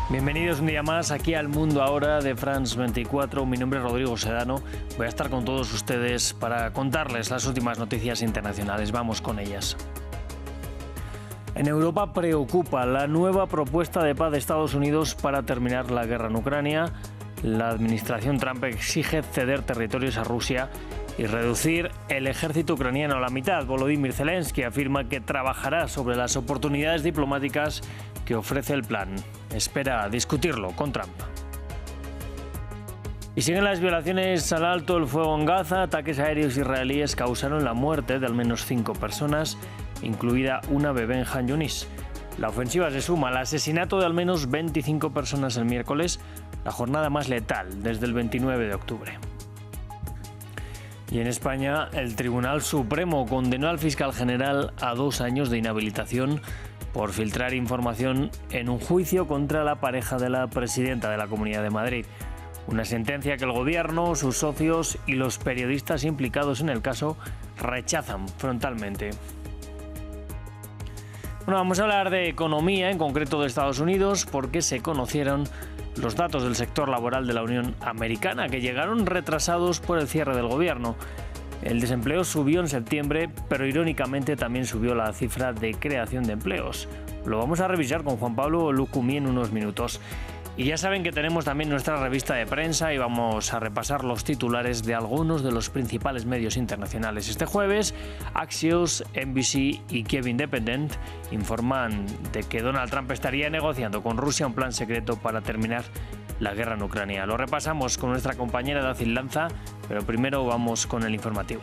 Bienvenidos un día más aquí al Mundo Ahora de France 24. Mi nombre es Rodrigo Sedano. Voy a estar con todos ustedes para contarles las últimas noticias internacionales. Vamos con ellas. En Europa preocupa la nueva propuesta de paz de Estados Unidos para terminar la guerra en Ucrania. La administración Trump exige ceder territorios a Rusia y reducir el ejército ucraniano a la mitad. Volodymyr Zelensky afirma que trabajará sobre las oportunidades diplomáticas que ofrece el plan. Espera discutirlo con Trump. Y siguen las violaciones al alto el fuego en Gaza. Ataques aéreos israelíes causaron la muerte de al menos 5 personas, incluida una bebé en Han Yunis. La ofensiva se suma al asesinato de al menos 25 personas el miércoles, la jornada más letal desde el 29 de octubre. Y en España, el Tribunal Supremo condenó al fiscal general a 2 años de inhabilitación por filtrar información en un juicio contra la pareja de la presidenta de la Comunidad de Madrid. Una sentencia que el gobierno, sus socios y los periodistas implicados en el caso rechazan frontalmente. Bueno, vamos a hablar de economía, en concreto de Estados Unidos, porque se conocieron los datos del sector laboral de la Unión Americana, que llegaron retrasados por el cierre del gobierno. El desempleo subió en septiembre, pero irónicamente también subió la cifra de creación de empleos. Lo vamos a revisar con Juan Pablo Lucumí en unos minutos. Y ya saben que tenemos también nuestra revista de prensa y vamos a repasar los titulares de algunos de los principales medios internacionales. Este jueves, Axios, NBC y Kiev Independent informan de que Donald Trump estaría negociando con Rusia un plan secreto para terminar la guerra en Ucrania. Lo repasamos con nuestra compañera Dacil Lanza, pero primero vamos con el informativo.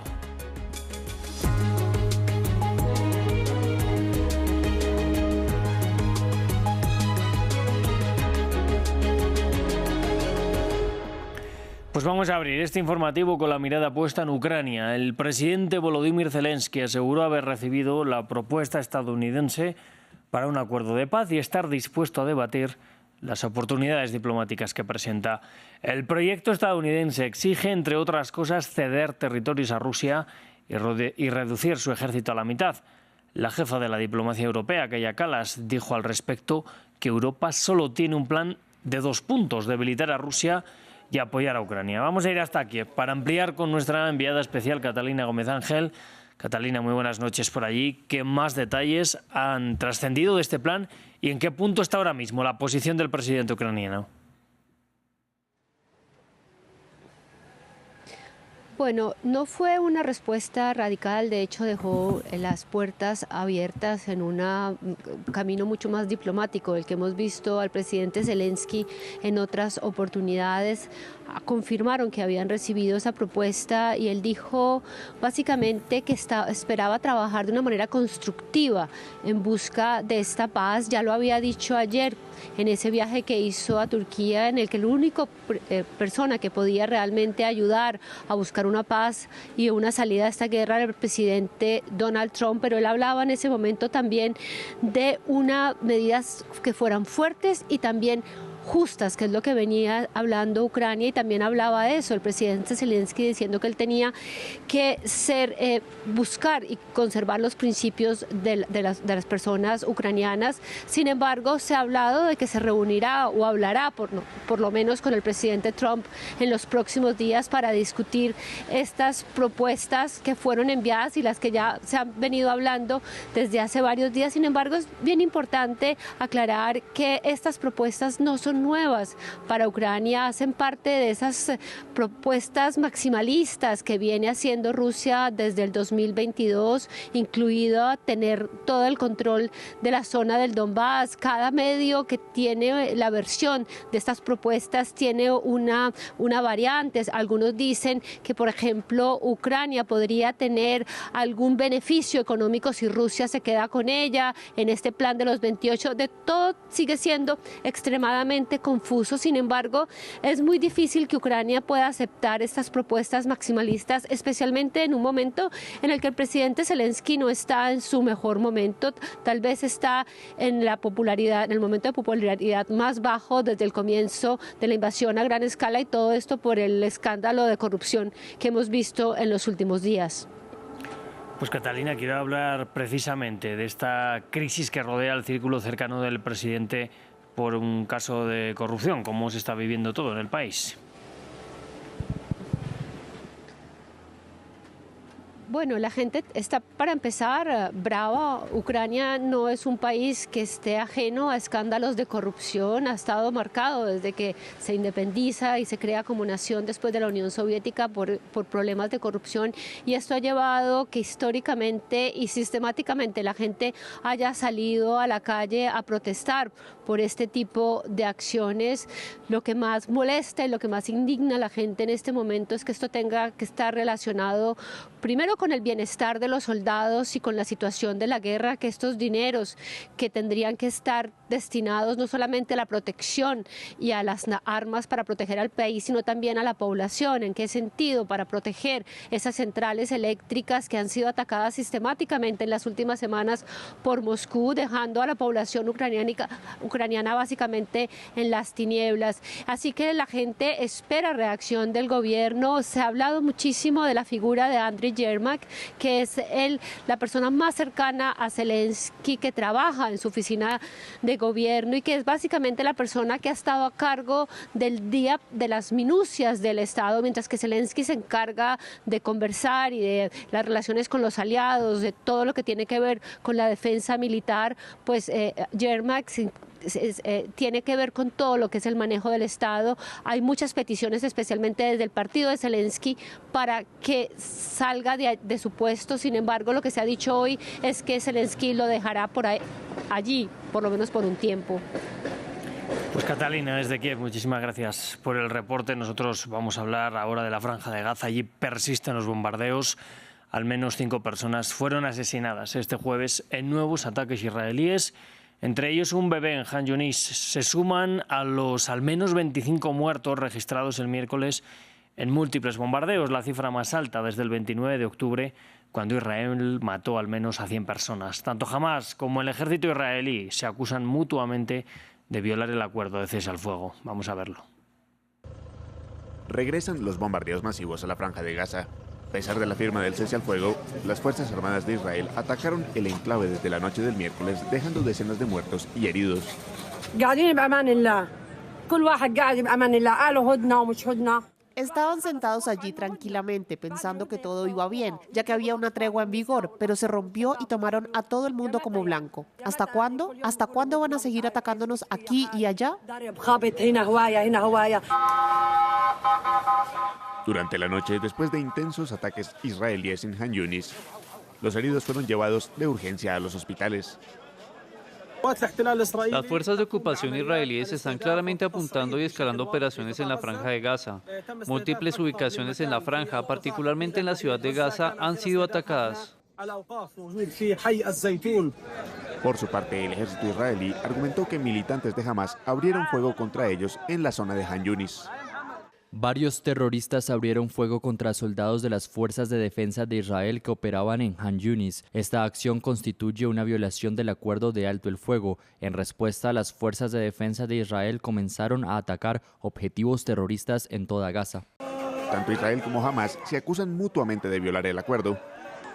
Pues vamos a abrir este informativo con la mirada puesta en Ucrania. El presidente Volodymyr Zelensky aseguró haber recibido la propuesta estadounidense para un acuerdo de paz y estar dispuesto a debatir las oportunidades diplomáticas que presenta. El proyecto estadounidense exige, entre otras cosas, ceder territorios a Rusia y reducir su ejército a la mitad. La jefa de la diplomacia europea, Kaja Kallas, dijo al respecto que Europa solo tiene un plan de 2 puntos: debilitar a Rusia y apoyar a Ucrania. Vamos a ir hasta Kiev para ampliar con nuestra enviada especial Catalina Gómez Ángel. Catalina, muy buenas noches por allí. ¿Qué más detalles han trascendido de este plan y en qué punto está ahora mismo la posición del presidente ucraniano? Bueno, no fue una respuesta radical, de hecho dejó las puertas abiertas en un camino mucho más diplomático, el que hemos visto al presidente Zelensky en otras oportunidades. Confirmaron que habían recibido esa propuesta y él dijo básicamente que esperaba trabajar de una manera constructiva en busca de esta paz. Ya lo había dicho ayer en ese viaje que hizo a Turquía, en el que la única persona que podía realmente ayudar a buscar una paz y una salida a esta guerra era el presidente Donald Trump, pero él hablaba en ese momento también de unas medidas que fueran fuertes y también justas, que es lo que venía hablando Ucrania, y también hablaba de eso el presidente Zelensky, diciendo que él tenía que buscar y conservar los principios de las personas ucranianas. Sin embargo, se ha hablado de que se reunirá o hablará por lo menos con el presidente Trump en los próximos días para discutir estas propuestas que fueron enviadas y las que ya se han venido hablando desde hace varios días. Sin embargo, es bien importante aclarar que estas propuestas no son nuevas para Ucrania, hacen parte de esas propuestas maximalistas que viene haciendo Rusia desde el 2022, incluido tener todo el control de la zona del Donbass. Cada medio que tiene la versión de estas propuestas tiene una variante. Algunos dicen que, por ejemplo, Ucrania podría tener algún beneficio económico si Rusia se queda con ella en este plan de los 28. De todo sigue siendo extremadamente confuso. Sin embargo, es muy difícil que Ucrania pueda aceptar estas propuestas maximalistas, especialmente en un momento en el que el presidente Zelensky no está en su mejor momento. Tal vez está en el momento de popularidad más bajo desde el comienzo de la invasión a gran escala, y todo esto por el escándalo de corrupción que hemos visto en los últimos días. Pues Catalina, quiero hablar precisamente de esta crisis que rodea el círculo cercano del presidente por un caso de corrupción, como se está viviendo todo en el país. Bueno, la gente está, para empezar, brava. Ucrania no es un país que esté ajeno a escándalos de corrupción. Ha estado marcado desde que se independiza y se crea como nación después de la Unión Soviética por problemas de corrupción. Y esto ha llevado que históricamente y sistemáticamente la gente haya salido a la calle a protestar por este tipo de acciones. Lo que más molesta y lo que más indigna a la gente en este momento es que esto tenga que estar relacionado primero con el bienestar de los soldados y con la situación de la guerra, que estos dineros que tendrían que estar destinados no solamente a la protección y a las armas para proteger al país, sino también a la población. ¿En qué sentido? Para proteger esas centrales eléctricas que han sido atacadas sistemáticamente en las últimas semanas por Moscú, dejando a la población ucraniana básicamente en las tinieblas. Así que la gente espera reacción del gobierno. Se ha hablado muchísimo de la figura de Andriy Yermak, que es la persona más cercana a Zelensky, que trabaja en su oficina de gobierno y que es básicamente la persona que ha estado a cargo del día de las minucias del Estado, mientras que Zelensky se encarga de conversar y de las relaciones con los aliados, de todo lo que tiene que ver con la defensa militar. Pues Yermak tiene que ver con todo lo que es el manejo del Estado. Hay muchas peticiones, especialmente desde el partido de Zelensky, para que salga de su puesto. Sin embargo, lo que se ha dicho hoy es que Zelensky lo dejará allí, por lo menos por un tiempo. Pues Catalina, desde Kiev, muchísimas gracias por el reporte. Nosotros vamos a hablar ahora de la Franja de Gaza. Allí persisten los bombardeos. Al menos 5 personas fueron asesinadas este jueves en nuevos ataques israelíes, entre ellos un bebé en Han Yunis. Se suman a los al menos 25 muertos registrados el miércoles en múltiples bombardeos, la cifra más alta desde el 29 de octubre, cuando Israel mató al menos a 100 personas. Tanto Hamás como el ejército israelí se acusan mutuamente de violar el acuerdo de cese al fuego. Vamos a verlo. Regresan los bombardeos masivos a la Franja de Gaza. A pesar de la firma del cese al fuego, las Fuerzas Armadas de Israel atacaron el enclave desde la noche del miércoles, dejando decenas de muertos y heridos. Estaban sentados allí tranquilamente, pensando que todo iba bien, ya que había una tregua en vigor, pero se rompió y tomaron a todo el mundo como blanco. ¿Hasta cuándo? ¿Hasta cuándo van a seguir atacándonos aquí y allá? Durante la noche, después de intensos ataques israelíes en Han Yunis, los heridos fueron llevados de urgencia a los hospitales. Las fuerzas de ocupación israelíes están claramente apuntando y escalando operaciones en la Franja de Gaza. Múltiples ubicaciones en la franja, particularmente en la ciudad de Gaza, han sido atacadas. Por su parte, el ejército israelí argumentó que militantes de Hamás abrieron fuego contra ellos en la zona de Han Yunis. Varios terroristas abrieron fuego contra soldados de las Fuerzas de Defensa de Israel que operaban en Han Yunis. Esta acción constituye una violación del acuerdo de alto el fuego. En respuesta, las Fuerzas de Defensa de Israel comenzaron a atacar objetivos terroristas en toda Gaza. Tanto Israel como Hamás se acusan mutuamente de violar el acuerdo.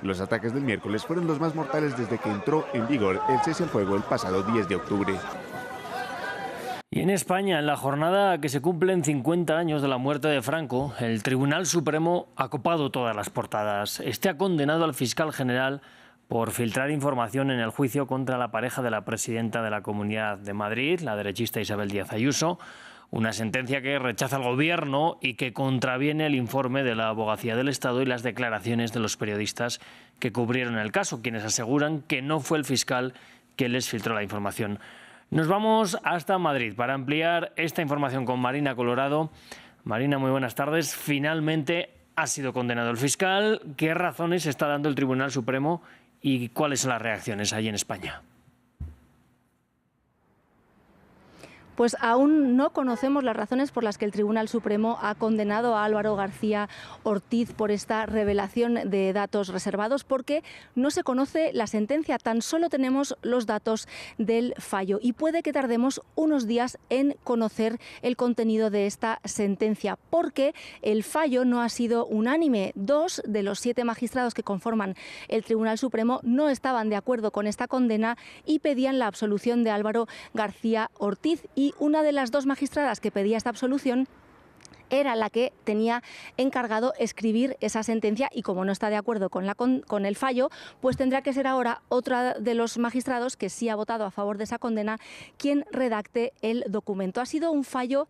Los ataques del miércoles fueron los más mortales desde que entró en vigor el cese al fuego el pasado 10 de octubre. Y en España, en la jornada que se cumplen 50 años de la muerte de Franco, el Tribunal Supremo ha copado todas las portadas. Este ha condenado al fiscal general por filtrar información en el juicio contra la pareja de la presidenta de la Comunidad de Madrid, la derechista Isabel Díaz Ayuso, una sentencia que rechaza el Gobierno y que contraviene el informe de la Abogacía del Estado y las declaraciones de los periodistas que cubrieron el caso, quienes aseguran que no fue el fiscal que les filtró la información. Nos vamos hasta Madrid para ampliar esta información con Marina Colorado. Marina, muy buenas tardes. Finalmente ha sido condenado el fiscal. ¿Qué razones está dando el Tribunal Supremo y cuáles son las reacciones allí en España? Pues aún no conocemos las razones por las que el Tribunal Supremo ha condenado a Álvaro García Ortiz por esta revelación de datos reservados, porque no se conoce la sentencia, tan solo tenemos los datos del fallo y puede que tardemos unos días en conocer el contenido de esta sentencia, porque el fallo no ha sido unánime. 2 de los 7 magistrados que conforman el Tribunal Supremo no estaban de acuerdo con esta condena y pedían la absolución de Álvaro García Ortiz, y una de las 2 magistradas que pedía esta absolución era la que tenía encargado escribir esa sentencia, y como no está de acuerdo con el fallo, pues tendrá que ser ahora otra de los magistrados que sí ha votado a favor de esa condena quien redacte el documento. Ha sido un fallo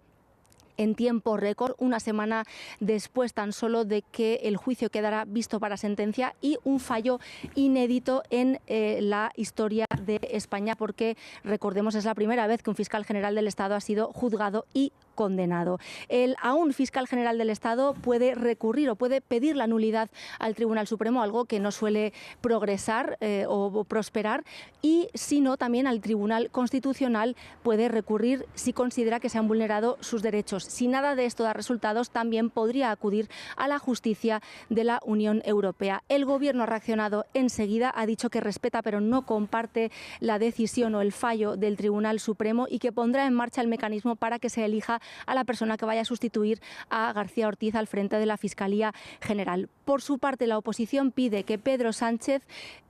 en tiempo récord, una semana después tan solo de que el juicio quedara visto para sentencia, y un fallo inédito en la historia de España, porque recordemos es la primera vez que un fiscal general del Estado ha sido juzgado y condenado. El aún fiscal general del Estado puede recurrir o puede pedir la nulidad al Tribunal Supremo, algo que no suele progresar o prosperar, y si no, también al Tribunal Constitucional puede recurrir si considera que se han vulnerado sus derechos. Si nada de esto da resultados, también podría acudir a la justicia de la Unión Europea. El Gobierno ha reaccionado enseguida, ha dicho que respeta pero no comparte la decisión o el fallo del Tribunal Supremo y que pondrá en marcha el mecanismo para que se elija a la persona que vaya a sustituir a García Ortiz al frente de la Fiscalía General. Por su parte, la oposición pide que Pedro Sánchez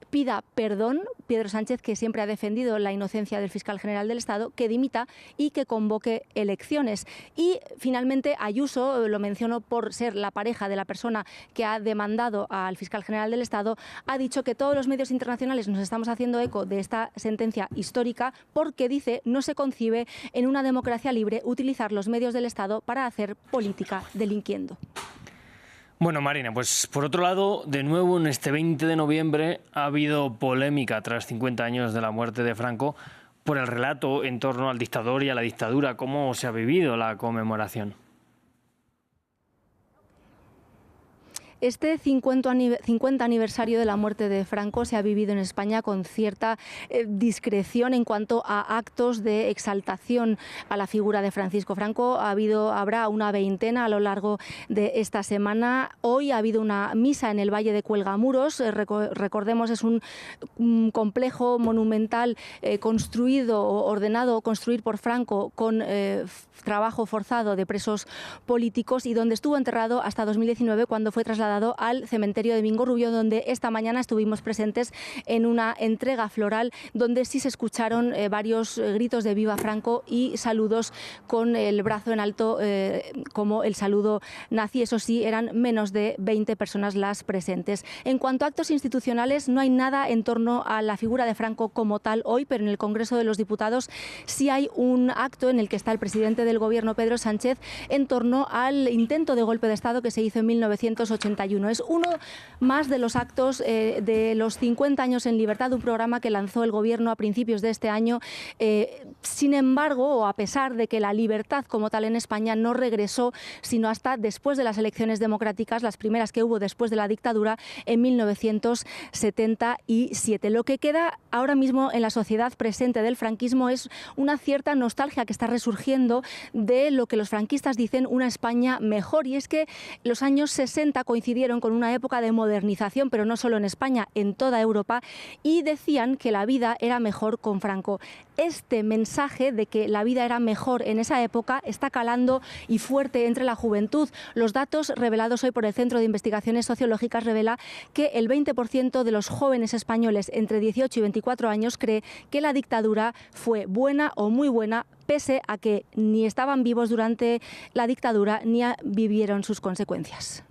pida perdón, Pedro Sánchez, que siempre ha defendido la inocencia del fiscal general del Estado, que dimita y que convoque elecciones. Y finalmente Ayuso, lo menciono por ser la pareja de la persona que ha demandado al fiscal general del Estado, ha dicho que todos los medios internacionales nos estamos haciendo eco de esta sentencia histórica porque, dice, no se concibe en una democracia libre utilizar los medios del Estado para hacer política delinquiendo. Bueno, Marina, pues por otro lado, de nuevo en este 20 de noviembre ha habido polémica tras 50 años de la muerte de Franco por el relato en torno al dictador y a la dictadura. ¿Cómo se ha vivido la conmemoración? Este 50 aniversario de la muerte de Franco se ha vivido en España con cierta discreción en cuanto a actos de exaltación a la figura de Francisco Franco. Habrá una veintena a lo largo de esta semana. Hoy ha habido una misa en el Valle de Cuelgamuros. Recordemos, es un complejo monumental ordenado construir por Franco con trabajo forzado de presos políticos, y donde estuvo enterrado hasta 2019, cuando fue trasladado al cementerio de Vingorrubio, donde esta mañana estuvimos presentes en una entrega floral donde sí se escucharon varios gritos de Viva Franco y saludos con el brazo en alto, como el saludo nazi. Eso sí, eran menos de 20 personas las presentes. En cuanto a actos institucionales, no hay nada en torno a la figura de Franco como tal hoy, pero en el Congreso de los Diputados sí hay un acto en el que está el presidente del Gobierno, Pedro Sánchez, en torno al intento de golpe de Estado que se hizo en 1981. Es uno más de los actos de los 50 años en libertad, un programa que lanzó el Gobierno a principios de este año. Sin embargo, o a pesar de que la libertad como tal en España no regresó sino hasta después de las elecciones democráticas, las primeras que hubo después de la dictadura en 1977. Lo que queda ahora mismo en la sociedad presente del franquismo es una cierta nostalgia que está resurgiendo de lo que los franquistas dicen una España mejor, y es que los años 60 coincidieron con una época de modernización, pero no solo en España, en toda Europa, y decían que la vida era mejor con Franco. Este mensaje de que la vida era mejor en esa época está calando y fuerte entre la juventud. Los datos revelados hoy por el Centro de Investigaciones Sociológicas revela que el 20% de los jóvenes españoles entre 18 y 24 años cree que la dictadura fue buena o muy buena, pese a que ni estaban vivos durante la dictadura ni vivieron sus consecuencias.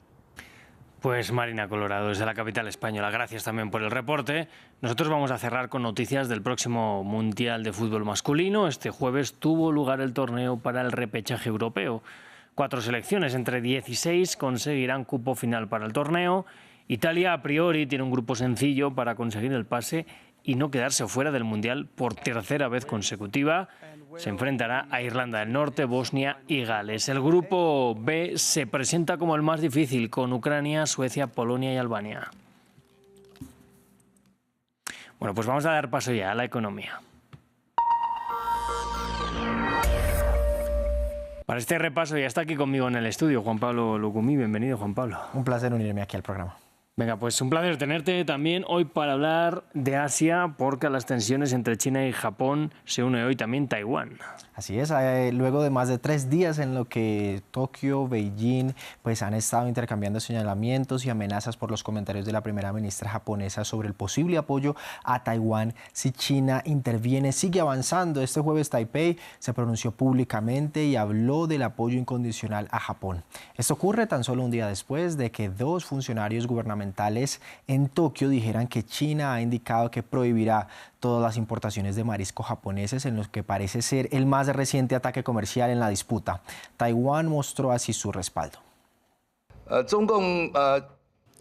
Pues Marina Colorado, desde la capital española, gracias también por el reporte. Nosotros vamos a cerrar con noticias del próximo Mundial de Fútbol Masculino. Este jueves tuvo lugar el torneo para el repechaje europeo. 4 selecciones entre 16 conseguirán cupo final para el torneo. Italia, a priori, tiene un grupo sencillo para conseguir el pase y no quedarse fuera del Mundial por tercera vez consecutiva. Se enfrentará a Irlanda del Norte, Bosnia y Gales. El grupo B se presenta como el más difícil, con Ucrania, Suecia, Polonia y Albania. Bueno, pues vamos a dar paso ya a la economía. Para este repaso ya está aquí conmigo en el estudio Juan Pablo Lucumí. Bienvenido, Juan Pablo. Un placer unirme aquí al programa. Venga, pues un placer tenerte también hoy para hablar de Asia, porque a las tensiones entre China y Japón se une hoy también Taiwán. Así es, luego de más de 3 días en lo que Tokio, Beijing, pues han estado intercambiando señalamientos y amenazas por los comentarios de la primera ministra japonesa sobre el posible apoyo a Taiwán si China interviene. Sigue avanzando. Este jueves Taipei se pronunció públicamente y habló del apoyo incondicional a Japón. Esto ocurre tan solo un día después de que 2 funcionarios gubernamentales en Tokio dijeran que China ha indicado que prohibirá todas las importaciones de mariscos japoneses en lo que parece ser el más reciente ataque comercial en la disputa. Taiwán mostró así su respaldo.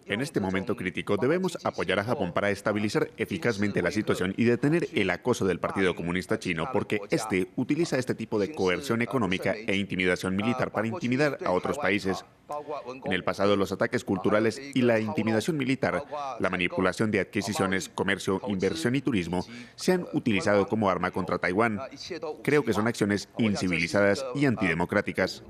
En este momento crítico debemos apoyar a Japón para estabilizar eficazmente la situación y detener el acoso del Partido Comunista Chino, porque este utiliza este tipo de coerción económica e intimidación militar para intimidar a otros países. En el pasado, los ataques culturales y la intimidación militar, la manipulación de adquisiciones, comercio, inversión y turismo se han utilizado como arma contra Taiwán. Creo que son acciones incivilizadas y antidemocráticas.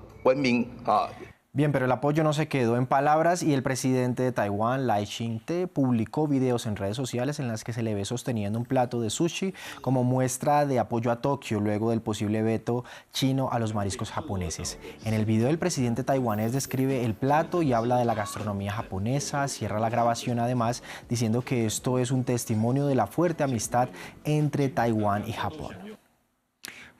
Bien, pero el apoyo no se quedó en palabras y el presidente de Taiwán, Lai Ching-te, publicó videos en redes sociales en las que se le ve sosteniendo un plato de sushi como muestra de apoyo a Tokio luego del posible veto chino a los mariscos japoneses. En el video el presidente taiwanés describe el plato y habla de la gastronomía japonesa, cierra la grabación además diciendo que esto es un testimonio de la fuerte amistad entre Taiwán y Japón.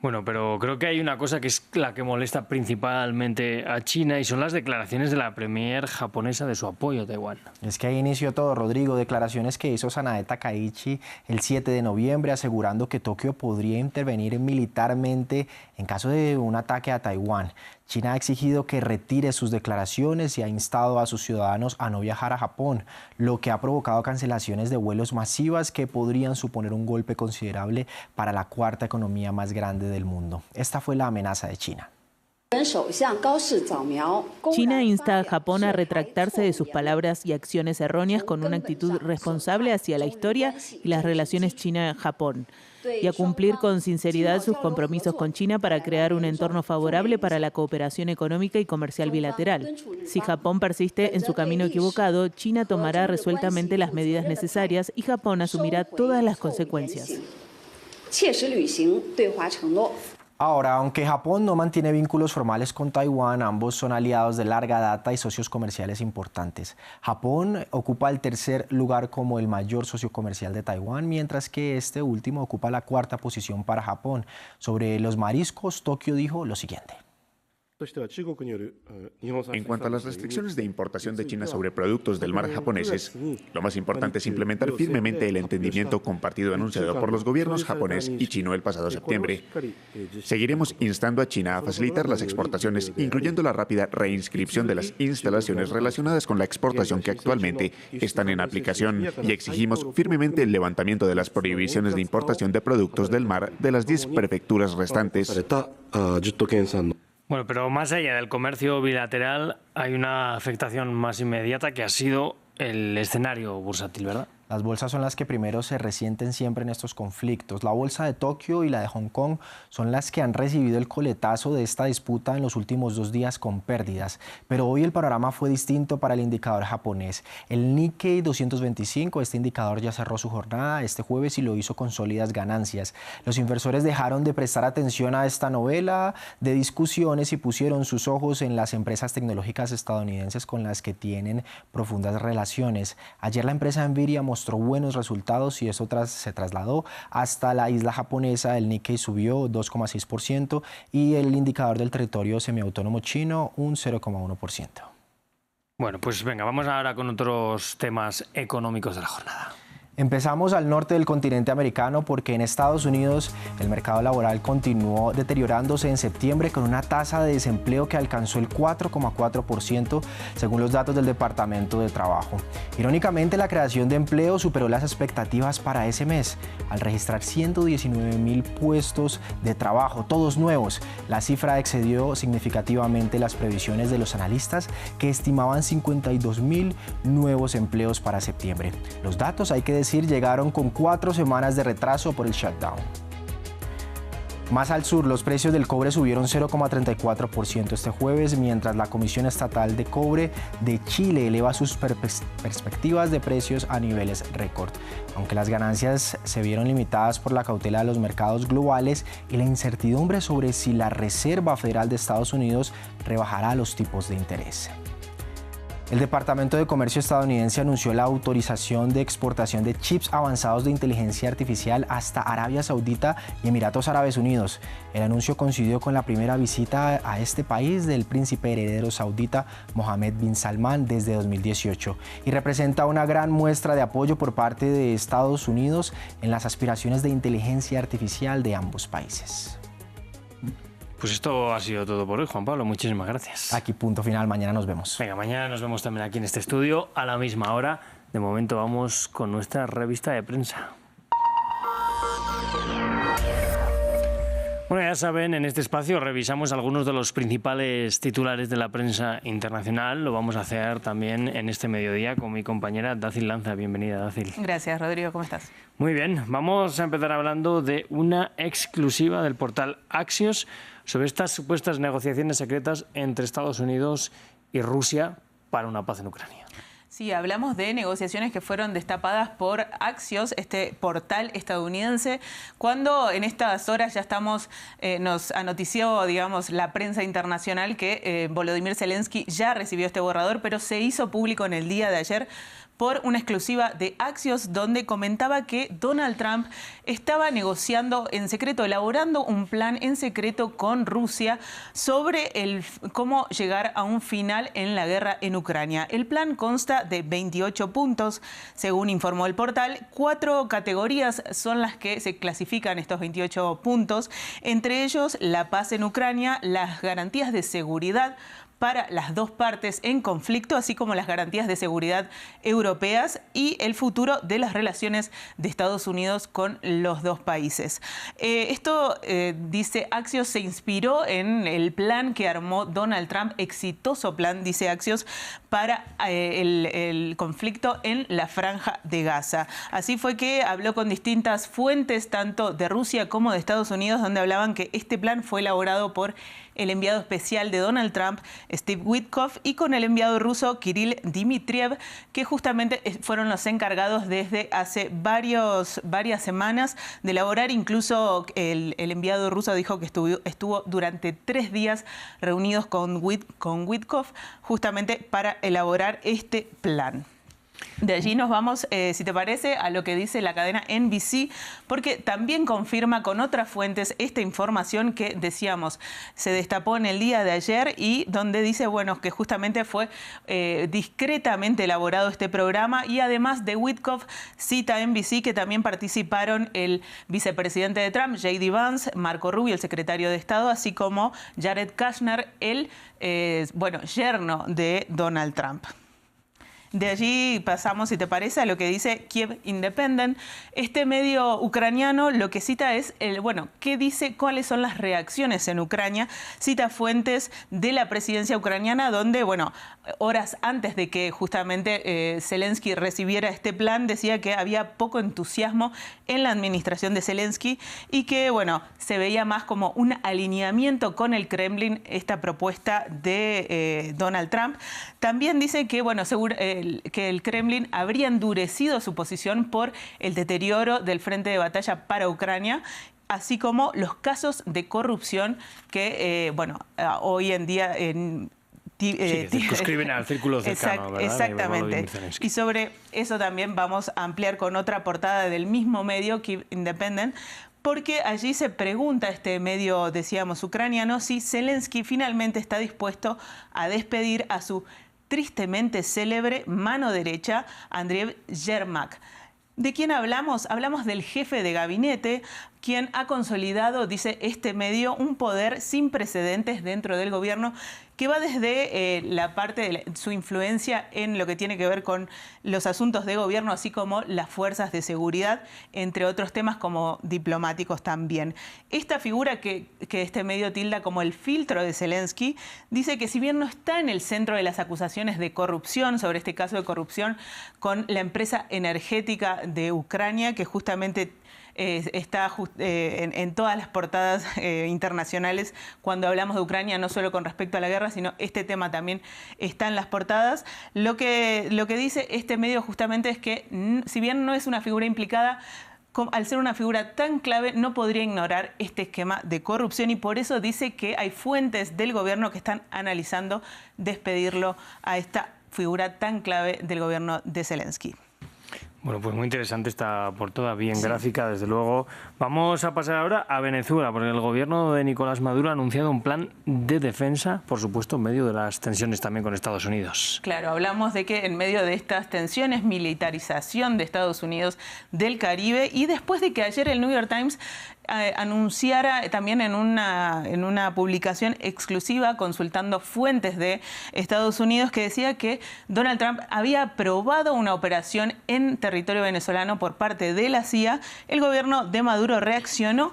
Bueno, pero creo que hay una cosa que es la que molesta principalmente a China y son las declaraciones de la premier japonesa de su apoyo a Taiwán. Es que ahí inició todo, Rodrigo. Declaraciones que hizo Sanae Takaichi el 7 de noviembre asegurando que Tokio podría intervenir militarmente en caso de un ataque a Taiwán. China ha exigido que retire sus declaraciones y ha instado a sus ciudadanos a no viajar a Japón, lo que ha provocado cancelaciones de vuelos masivas que podrían suponer un golpe considerable para la cuarta economía más grande del mundo. Esta fue la amenaza de China. China insta a Japón a retractarse de sus palabras y acciones erróneas con una actitud responsable hacia la historia y las relaciones China-Japón, y a cumplir con sinceridad sus compromisos con China para crear un entorno favorable para la cooperación económica y comercial bilateral. Si Japón persiste en su camino equivocado, China tomará resueltamente las medidas necesarias y Japón asumirá todas las consecuencias. Ahora, aunque Japón no mantiene vínculos formales con Taiwán, ambos son aliados de larga data y socios comerciales importantes. Japón ocupa el 3er lugar como el mayor socio comercial de Taiwán, mientras que este último ocupa la 4ª posición para Japón. Sobre los mariscos, Tokio dijo lo siguiente. En cuanto a las restricciones de importación de China sobre productos del mar japoneses, lo más importante es implementar firmemente el entendimiento compartido anunciado por los gobiernos japonés y chino el pasado septiembre. Seguiremos instando a China a facilitar las exportaciones, incluyendo la rápida reinscripción de las instalaciones relacionadas con la exportación que actualmente están en aplicación, y exigimos firmemente el levantamiento de las prohibiciones de importación de productos del mar de las 10 prefecturas restantes. Bueno, pero más allá del comercio bilateral hay una afectación más inmediata que ha sido el escenario bursátil, ¿verdad? Las bolsas son las que primero se resienten siempre en estos conflictos. La bolsa de Tokio y la de Hong Kong son las que han recibido el coletazo de esta disputa en los últimos 2 días con pérdidas. Pero hoy el panorama fue distinto para el indicador japonés. El Nikkei 225, este indicador ya cerró su jornada este jueves y lo hizo con sólidas ganancias. Los inversores dejaron de prestar atención a esta novela de discusiones y pusieron sus ojos en las empresas tecnológicas estadounidenses con las que tienen profundas relaciones. Ayer la empresa Nvidia mostró buenos resultados y eso se trasladó hasta la isla japonesa. El Nikkei subió 2,6% y el indicador del territorio semiautónomo chino un 0,1%. Bueno, pues venga, vamos ahora con otros temas económicos de la jornada. Empezamos al norte del continente americano porque en Estados Unidos el mercado laboral continuó deteriorándose en septiembre con una tasa de desempleo que alcanzó el 4,4% según los datos del Departamento de Trabajo. Irónicamente, la creación de empleo superó las expectativas para ese mes al registrar 119,000 puestos de trabajo, todos nuevos. La cifra excedió significativamente las previsiones de los analistas que estimaban 52,000 nuevos empleos para septiembre. Los datos, hay que decir, llegaron con 4 semanas de retraso por el shutdown. Más al sur, los precios del cobre subieron 0,34% este jueves, mientras la Comisión Estatal de Cobre de Chile eleva sus perspectivas de precios a niveles récord. Aunque las ganancias se vieron limitadas por la cautela de los mercados globales y la incertidumbre sobre si la Reserva Federal de Estados Unidos rebajará los tipos de interés. El Departamento de Comercio estadounidense anunció la autorización de exportación de chips avanzados de inteligencia artificial hasta Arabia Saudita y Emiratos Árabes Unidos. El anuncio coincidió con la primera visita a este país del príncipe heredero saudita Mohammed bin Salman desde 2018 y representa una gran muestra de apoyo por parte de Estados Unidos en las aspiraciones de inteligencia artificial de ambos países. Pues esto ha sido todo por hoy, Juan Pablo. Muchísimas gracias. Aquí punto final. Mañana nos vemos. Venga, mañana nos vemos también aquí en este estudio a la misma hora. De momento vamos con nuestra revista de prensa. Bueno, ya saben, en este espacio revisamos algunos de los principales titulares de la prensa internacional. Lo vamos a hacer también en este mediodía con mi compañera Dacil Lanza. Bienvenida, Dacil. Gracias, Rodrigo. ¿Cómo estás? Muy bien. Vamos a empezar hablando de una exclusiva del portal Axios sobre estas supuestas negociaciones secretas entre Estados Unidos y Rusia para una paz en Ucrania. Sí, hablamos de negociaciones que fueron destapadas por Axios, este portal estadounidense, cuando en estas horas ya nos anotició, digamos, la prensa internacional que Volodymyr Zelensky ya recibió este borrador, pero se hizo público en el día de ayer por una exclusiva de Axios, donde comentaba que Donald Trump estaba negociando en secreto, elaborando un plan en secreto con Rusia sobre cómo llegar a un final en la guerra en Ucrania. El plan consta de 28 puntos, según informó el portal. 4 categorías son las que se clasifican estos 28 puntos, entre ellos la paz en Ucrania, las garantías de seguridad para las dos partes en conflicto, así como las garantías de seguridad europeas y el futuro de las relaciones de Estados Unidos con los dos países. Esto, dice Axios, se inspiró en el plan que armó Donald Trump, exitoso plan, dice Axios, para el conflicto en la Franja de Gaza. Así fue que habló con distintas fuentes, tanto de Rusia como de Estados Unidos, donde hablaban que este plan fue elaborado por el enviado especial de Donald Trump, Steve Witkoff, y con el enviado ruso Kirill Dmitriev, que justamente fueron los encargados desde hace varias semanas de elaborar. Incluso el enviado ruso dijo que estuvo durante 3 días reunidos con Witkoff justamente para elaborar este plan. De allí nos vamos, si te parece, a lo que dice la cadena NBC, porque también confirma con otras fuentes esta información que decíamos se destapó en el día de ayer y donde dice, bueno, que justamente fue discretamente elaborado este programa, y además de Witkoff cita NBC que también participaron el vicepresidente de Trump, J.D. Vance, Marco Rubio, el secretario de Estado, así como Jared Kushner, el yerno de Donald Trump. De allí pasamos, si te parece, a lo que dice Kiev Independent. Este medio ucraniano lo que cita es, ¿qué dice? ¿Cuáles son las reacciones en Ucrania? Cita fuentes de la presidencia ucraniana donde, horas antes de que justamente Zelensky recibiera este plan, decía que había poco entusiasmo en la administración de Zelensky y que, se veía más como un alineamiento con el Kremlin esta propuesta de Donald Trump. También dice que, que el Kremlin habría endurecido su posición por el deterioro del frente de batalla para Ucrania, así como los casos de corrupción que, hoy en día circunscriben al círculo cercano, ¿verdad? Exactamente. Y sobre eso también vamos a ampliar con otra portada del mismo medio, Kiev Independent, porque allí se pregunta este medio, decíamos, ucraniano, si Zelensky finalmente está dispuesto a despedir a su tristemente célebre mano derecha, Andriy Yermak. ¿De quién hablamos? Hablamos del jefe de gabinete, quien ha consolidado, dice este medio, un poder sin precedentes dentro del gobierno, que va desde la parte de su influencia en lo que tiene que ver con los asuntos de gobierno, así como las fuerzas de seguridad, entre otros temas como diplomáticos también. Esta figura que este medio tilda como el filtro de Zelensky, dice que si bien no está en el centro de las acusaciones de corrupción, sobre este caso de corrupción con la empresa energética de Ucrania, que justamente está en todas las portadas internacionales cuando hablamos de Ucrania, no solo con respecto a la guerra, sino este tema también está en las portadas. Lo que dice este medio justamente es que, si bien no es una figura implicada, al ser una figura tan clave, no podría ignorar este esquema de corrupción, y por eso dice que hay fuentes del gobierno que están analizando despedirlo a esta figura tan clave del gobierno de Zelensky. Bueno, pues muy interesante esta portada, bien gráfica, desde luego. Vamos a pasar ahora a Venezuela, porque el gobierno de Nicolás Maduro ha anunciado un plan de defensa, por supuesto, en medio de las tensiones también con Estados Unidos. Claro, hablamos de que en medio de estas tensiones, militarización de Estados Unidos del Caribe, y después de que ayer el New York Times anunciara también en una publicación exclusiva, consultando fuentes de Estados Unidos, que decía que Donald Trump había aprobado una operación en territorio venezolano por parte de la CIA, el gobierno de Maduro reaccionó.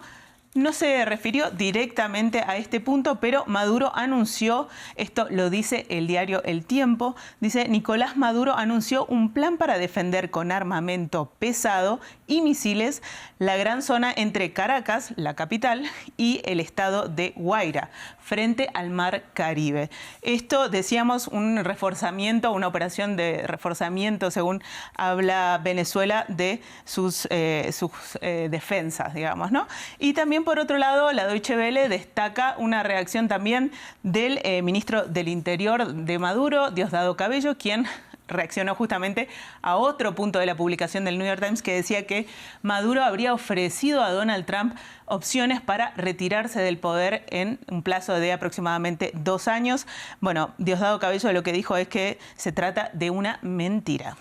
No se refirió directamente a este punto, pero Maduro anunció, esto lo dice el diario El Tiempo, dice: Nicolás Maduro anunció un plan para defender con armamento pesado y misiles la gran zona entre Caracas, la capital, y el estado de Guaira, frente al mar Caribe. Esto, decíamos, un reforzamiento, una operación de reforzamiento, según habla Venezuela, de sus defensas, digamos, ¿no? Y también, por otro lado, la Deutsche Welle destaca una reacción también del ministro del Interior de Maduro, Diosdado Cabello, quien reaccionó justamente a otro punto de la publicación del New York Times, que decía que Maduro habría ofrecido a Donald Trump opciones para retirarse del poder en un plazo de aproximadamente 2 años. Bueno, Diosdado Cabello lo que dijo es que se trata de una mentira.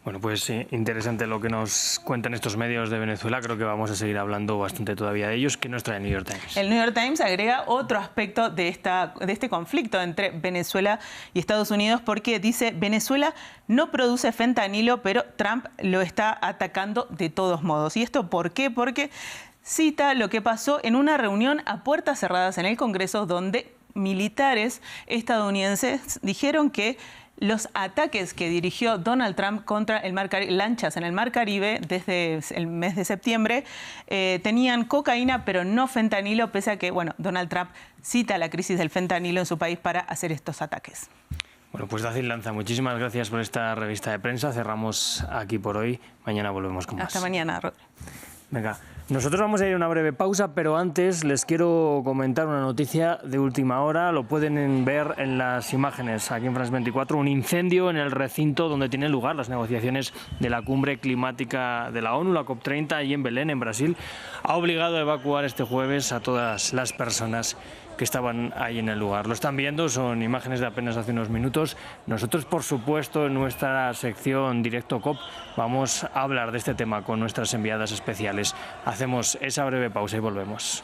Bueno, pues interesante lo que nos cuentan estos medios de Venezuela. Creo que vamos a seguir hablando bastante todavía de ellos. ¿Qué nos trae el New York Times? El New York Times agrega otro aspecto de este conflicto entre Venezuela y Estados Unidos, porque dice: Venezuela no produce fentanilo, pero Trump lo está atacando de todos modos. ¿Y esto por qué? Porque cita lo que pasó en una reunión a puertas cerradas en el Congreso, donde militares estadounidenses dijeron que los ataques que dirigió Donald Trump contra el mar Caribe, lanchas en el mar Caribe desde el mes de septiembre, tenían cocaína pero no fentanilo, pese a que, bueno, Donald Trump cita la crisis del fentanilo en su país para hacer estos ataques. Bueno, pues Dacil Lanza, muchísimas gracias por esta revista de prensa. Cerramos aquí por hoy. Mañana volvemos con más. Hasta mañana, Rodri. Venga. Nosotros vamos a ir a una breve pausa, pero antes les quiero comentar una noticia de última hora. Lo pueden ver en las imágenes aquí en France 24. Un incendio en el recinto donde tienen lugar las negociaciones de la cumbre climática de la ONU, la COP30, allí en Belén, en Brasil. Ha obligado a evacuar este jueves a todas las personas que estaban ahí en el lugar. Lo están viendo, son imágenes de apenas hace unos minutos. Nosotros, por supuesto, en nuestra sección Directo COP vamos a hablar de este tema con nuestras enviadas especiales. Hacemos esa breve pausa y volvemos.